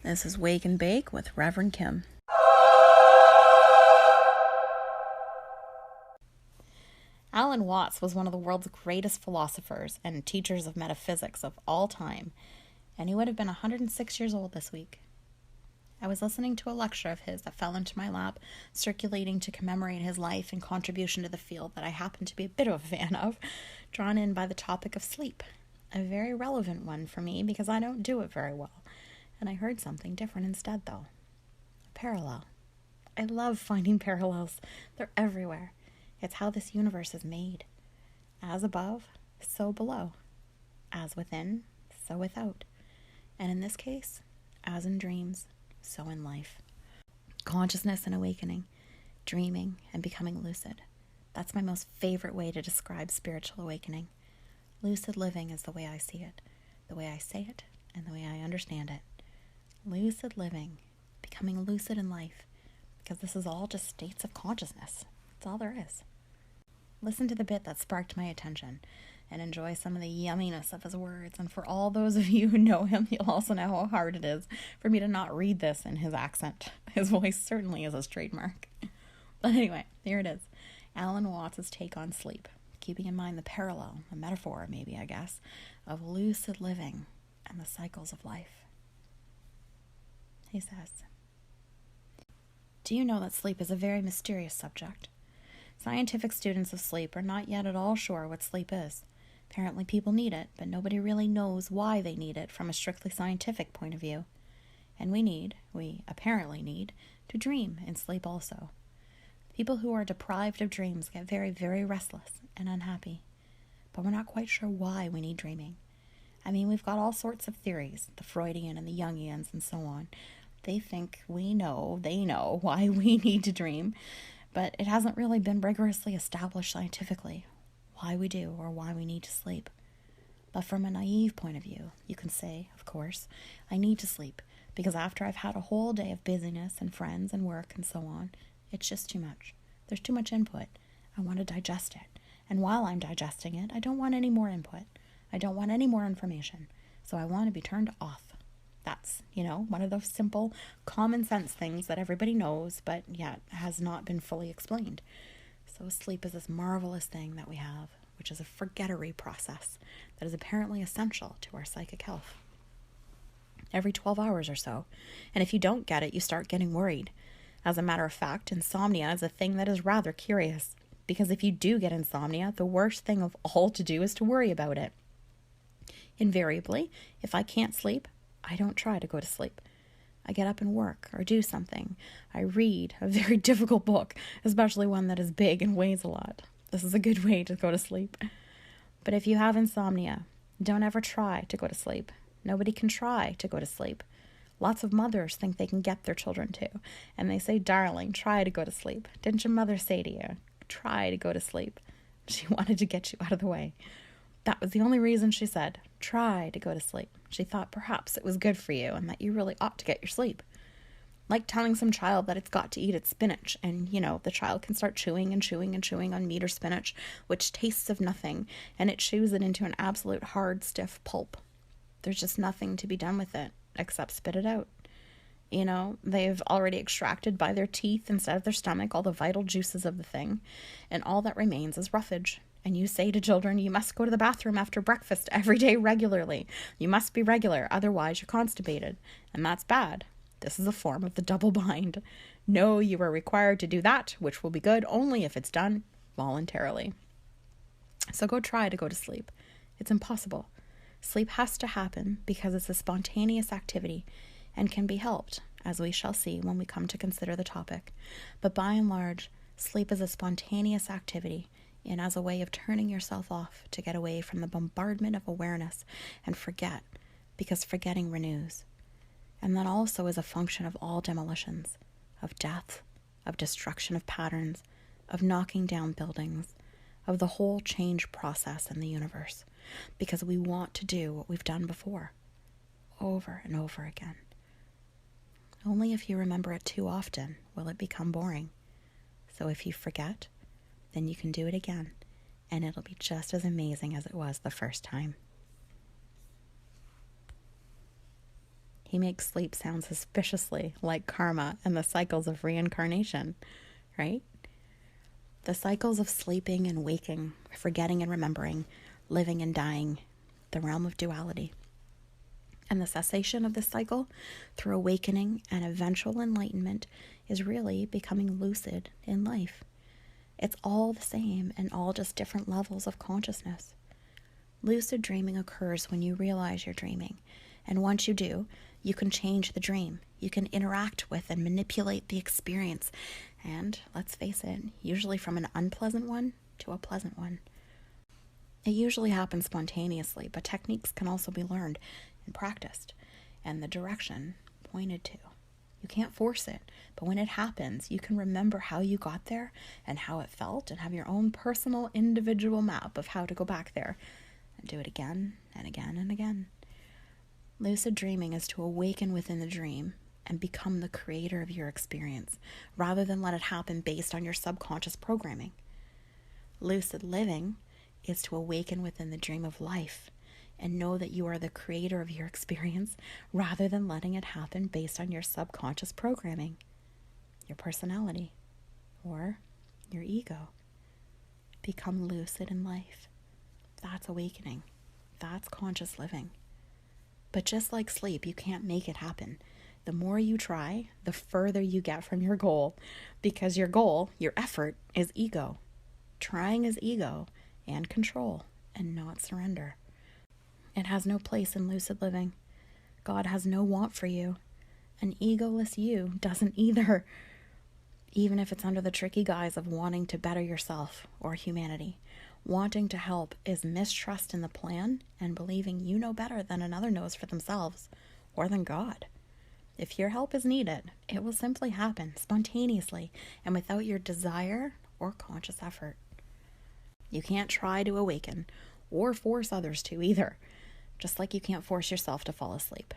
This is Wake and Bake with Reverend Kim. Alan Watts was one of the world's greatest philosophers and teachers of metaphysics of all time, and he would have been 106 years old this week. I was listening to a lecture of his that fell into my lap, circulating to commemorate his life and contribution to the field that I happen to be a bit of a fan of, drawn in by the topic of sleep, a very relevant one for me because I don't do it very well. And I heard something different instead, though. A parallel. I love finding parallels. They're everywhere. It's how this universe is made. As above, so below. As within, so without. And in this case, as in dreams, so in life. Consciousness and awakening, dreaming and becoming lucid. That's my most favorite way to describe spiritual awakening. Lucid living is the way I see it, the way I say it, and the way I understand it. Lucid living, becoming lucid in life, because this is all just states of consciousness. That's all there is. Listen to the bit that sparked my attention and enjoy some of the yumminess of his words. And for all those of you who know him, you'll also know how hard it is for me to not read this in his accent. His voice certainly is his trademark. But anyway, here it is. Alan Watts' take on sleep, keeping in mind the parallel, the metaphor maybe, I guess, of lucid living and the cycles of life. He says, "Do you know that sleep is a very mysterious subject? Scientific students of sleep are not yet at all sure what sleep is. Apparently people need it, but nobody really knows why they need it from a strictly scientific point of view. And we apparently need, to dream in sleep also. People who are deprived of dreams get very, very restless and unhappy. But we're not quite sure why we need dreaming. I mean, we've got all sorts of theories, the Freudian and the Jungians and so on. They think they know why we need to dream, but it hasn't really been rigorously established scientifically why we do or why we need to sleep. But from a naive point of view, you can say, of course, I need to sleep because after I've had a whole day of busyness and friends and work and so on, it's just too much. There's too much input. I want to digest it. And while I'm digesting it, I don't want any more input. I don't want any more information. So I want to be turned off. That's, one of those simple, common sense things that everybody knows, but yet has not been fully explained. So sleep is this marvelous thing that we have, which is a forgettery process that is apparently essential to our psychic health. Every 12 hours or so. And if you don't get it, you start getting worried. As a matter of fact, insomnia is a thing that is rather curious, because if you do get insomnia, the worst thing of all to do is to worry about it. Invariably, if I can't sleep, I don't try to go to sleep. I get up and work or do something. I read a very difficult book, especially one that is big and weighs a lot. This is a good way to go to sleep. But if you have insomnia, don't ever try to go to sleep. Nobody can try to go to sleep. Lots of mothers think they can get their children to, and they say, darling, try to go to sleep. Didn't your mother say to you, try to go to sleep? She wanted to get you out of the way. That was the only reason she said, try to go to sleep. She thought perhaps it was good for you and that you really ought to get your sleep. Like telling some child that it's got to eat its spinach and, the child can start chewing and chewing and chewing on meat or spinach, which tastes of nothing, and it chews it into an absolute hard, stiff pulp. There's just nothing to be done with it except spit it out. They've already extracted by their teeth instead of their stomach all the vital juices of the thing, and all that remains is roughage. And you say to children, you must go to the bathroom after breakfast every day regularly. You must be regular, otherwise you're constipated. And that's bad. This is a form of the double bind. No, you are required to do that, which will be good only if it's done voluntarily. So go try to go to sleep. It's impossible. Sleep has to happen because it's a spontaneous activity and can be helped, as we shall see when we come to consider the topic. But by and large, sleep is a spontaneous activity and as a way of turning yourself off to get away from the bombardment of awareness and forget, because forgetting renews. And that also is a function of all demolitions, of death, of destruction of patterns, of knocking down buildings, of the whole change process in the universe, because we want to do what we've done before, over and over again. Only if you remember it too often will it become boring. So if you forget, then you can do it again, and it'll be just as amazing as it was the first time. He makes sleep sound suspiciously like karma and the cycles of reincarnation, right? The cycles of sleeping and waking, forgetting and remembering, living and dying, the realm of duality. And the cessation of this cycle through awakening and eventual enlightenment is really becoming lucid in life. It's all the same and all just different levels of consciousness. Lucid dreaming occurs when you realize you're dreaming. And once you do, you can change the dream. You can interact with and manipulate the experience. And let's face it, usually from an unpleasant one to a pleasant one. It usually happens spontaneously, but techniques can also be learned and practiced, and the direction pointed to. You can't force it, but when it happens, you can remember how you got there and how it felt and have your own personal individual map of how to go back there and do it again and again and again. Lucid dreaming is to awaken within the dream and become the creator of your experience, rather than let it happen based on your subconscious programming. Lucid living is to awaken within the dream of life and know that you are the creator of your experience, rather than letting it happen based on your subconscious programming, your personality, or your ego. Become lucid in life. That's awakening. That's conscious living. But just like sleep, you can't make it happen. The more you try, the further you get from your goal, because your goal, your effort, is ego. Trying is ego and control, and not surrender. It has no place in lucid living. God has no want for you. An egoless you doesn't either, even if it's under the tricky guise of wanting to better yourself or humanity. Wanting to help is mistrust in the plan and believing you know better than another knows for themselves or than God. If your help is needed, it will simply happen spontaneously and without your desire or conscious effort. You can't try to awaken or force others to either, just like you can't force yourself to fall asleep.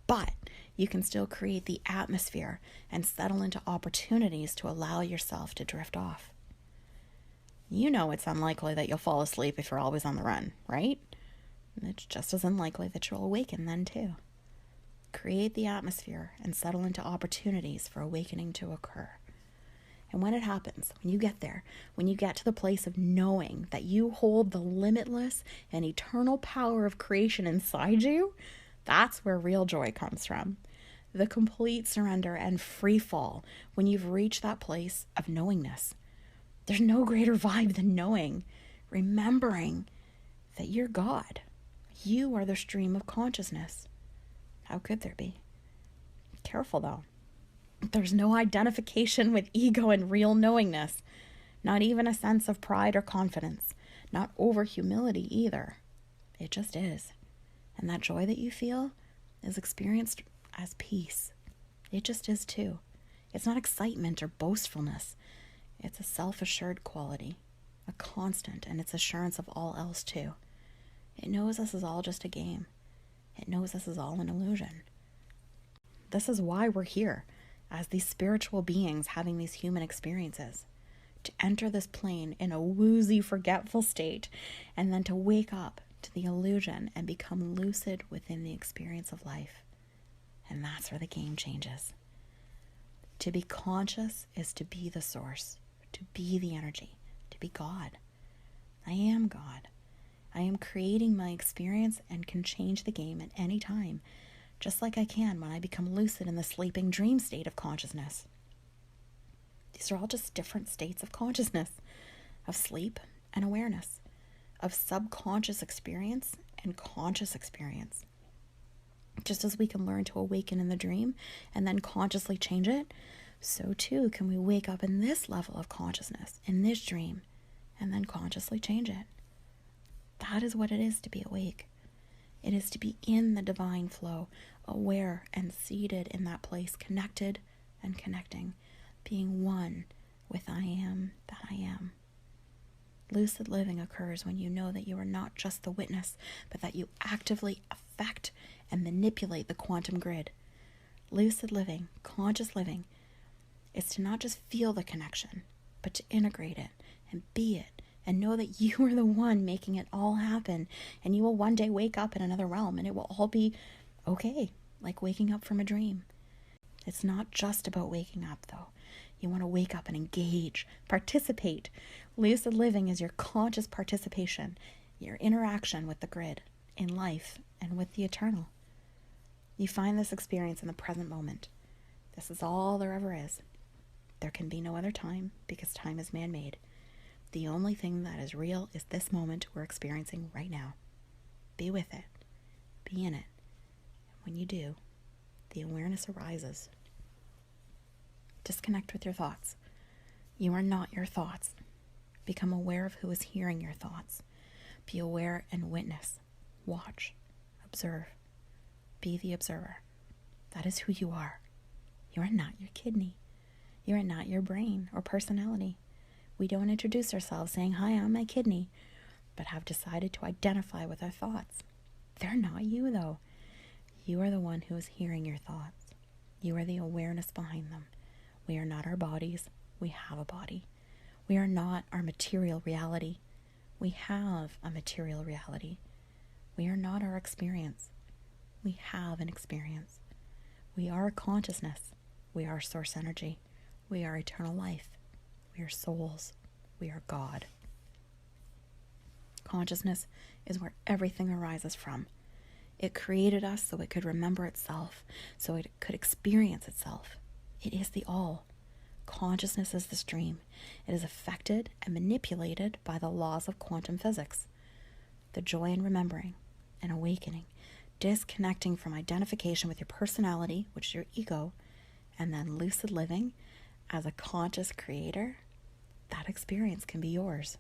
But you can still create the atmosphere and settle into opportunities to allow yourself to drift off. You know it's unlikely that you'll fall asleep if you're always on the run, right? It's just as unlikely that you'll awaken then too. Create the atmosphere and settle into opportunities for awakening to occur. And when it happens, when you get there, when you get to the place of knowing that you hold the limitless and eternal power of creation inside you, that's where real joy comes from. The complete surrender and free fall when you've reached that place of knowingness. There's no greater vibe than knowing, remembering that you're God. You are the stream of consciousness. How could there be? Careful though. There's no identification with ego and real knowingness. Not even a sense of pride or confidence. Not over humility either. It just is. And that joy that you feel is experienced as peace. It just is too. It's not excitement or boastfulness. It's a self-assured quality, a constant, and its assurance of all else too. It knows this is all just a game. It knows this is all an illusion. This is why we're here, as these spiritual beings having these human experiences, to enter this plane in a woozy, forgetful state, and then to wake up to the illusion and become lucid within the experience of life. And that's where the game changes. To be conscious is to be the source, to be the energy, to be God. I am God. I am creating my experience and can change the game at any time, just like I can when I become lucid in the sleeping dream state of consciousness. These are all just different states of consciousness, of sleep and awareness, of subconscious experience and conscious experience. Just as we can learn to awaken in the dream and then consciously change it, so too can we wake up in this level of consciousness, in this dream, and then consciously change it. That is what it is to be awake. It is to be in the divine flow, aware and seated in that place, connected and connecting, being one with I am that I am. Lucid living occurs when you know that you are not just the witness, but that you actively affect and manipulate the quantum grid. Lucid living, conscious living, is to not just feel the connection, but to integrate it and be it, and know that you are the one making it all happen, and you will one day wake up in another realm and it will all be okay, like waking up from a dream. It's not just about waking up, though. You want to wake up and engage, participate. Lucid living is your conscious participation, your interaction with the grid, in life, and with the eternal. You find this experience in the present moment. This is all there ever is. There can be no other time because time is man-made. The only thing that is real is this moment we're experiencing right now. Be with it. Be in it. And when you do, the awareness arises. Disconnect with your thoughts. You are not your thoughts. Become aware of who is hearing your thoughts. Be aware and witness. Watch. Observe. Be the observer. That is who you are. You are not your kidney. You are not your brain or personality. We don't introduce ourselves saying, "Hi, I'm my kidney," but have decided to identify with our thoughts. They're not you, though. You are the one who is hearing your thoughts. You are the awareness behind them. We are not our bodies. We have a body. We are not our material reality. We have a material reality. We are not our experience. We have an experience. We are consciousness. We are source energy. We are eternal life. We are souls. We are God. Consciousness is where everything arises from. It created us so it could remember itself, so it could experience itself. It is the all. Consciousness is the stream. It is affected and manipulated by the laws of quantum physics. The joy in remembering and awakening, disconnecting from identification with your personality, which is your ego, and then lucid living as a conscious creator, that experience can be yours.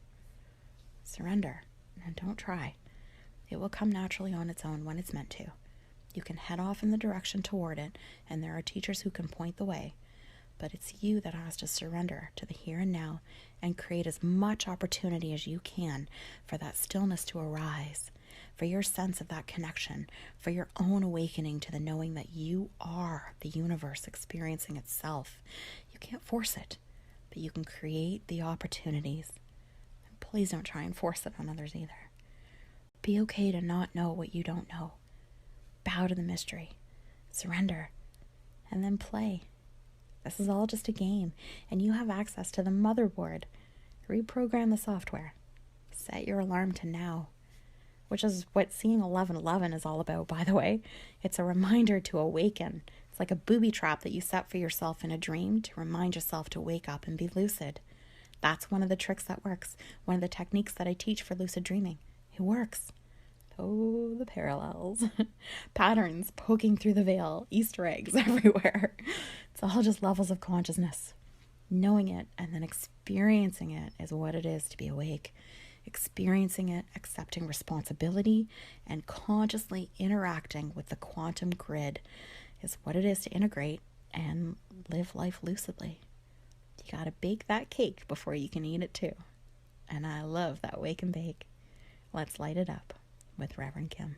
Surrender and don't try. It will come naturally on its own when it's meant to. You can head off in the direction toward it, and there are teachers who can point the way. But it's you that has to surrender to the here and now and create as much opportunity as you can for that stillness to arise, for your sense of that connection, for your own awakening to the knowing that you are the universe experiencing itself. You can't force it, but you can create the opportunities. And please don't try and force it on others either. Be okay to not know what you don't know. Bow to the mystery, surrender, and then play. This is all just a game, and you have access to the motherboard. Reprogram the software. Set your alarm to now, which is what seeing 1111 is all about, by the way. It's a reminder to awaken. It's like a booby trap that you set for yourself in a dream to remind yourself to wake up and be lucid. That's one of the tricks that works. One of the techniques that I teach for lucid dreaming. It works. Oh, the parallels. Patterns poking through the veil. Easter eggs everywhere. It's all just levels of consciousness. Knowing it and then experiencing it is what it is to be awake. Experiencing it, accepting responsibility, and consciously interacting with the quantum grid is what it is to integrate and live life lucidly. You gotta bake that cake before you can eat it too. And I love that wake and bake. Let's light it up with Reverend Kim.